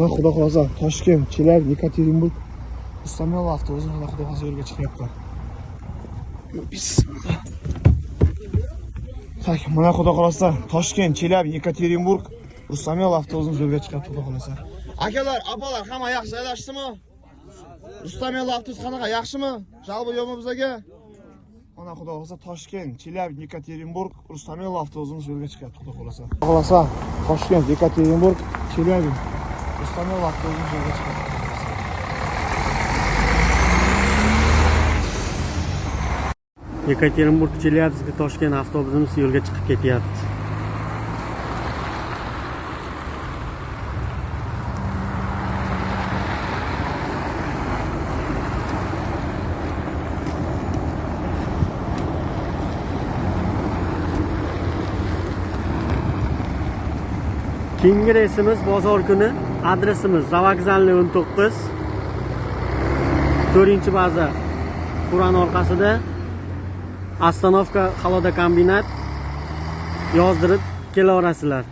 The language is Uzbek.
Xudo xohlasa Toshkent, Chelyabinsk, Yekaterinburg Istomin avtobusi xudo xohlasa yo'lga chiqyapti. Bismillah. Tak, mana xudo xohlasa Toshkent, Chelyabinsk, Yekaterinburg Istomin avtobusi yo'lga chiqyapti xudo xohlasa. Akalar, opalar, hamma yaxshi joylashdimi? Istomin avtobusi qanaqa, yaxshimi? Jalbi yo'qmi bizga? Mana xudo xohlasa Toshkent, Chelyabinsk, Yekaterinburg Istomin avtobusi yo'lga chiqyapti xudo xohlasa. Xudo xohlasa Toshkent, Yekaterinburg, Chelyabinsk Istomin avtobusi yo'lga chiqyapti. Yekaterinburg, Chelyabinsk, Toshkent avtobusimiz yo'lga chiqib ketyapti. Keyingi reysimiz bozor kuni. Adresimiz Zavokzalniy 19, 4-baza Quron orqasida. Astanovka Haloda kombinat yozdirib kelaverasizlar.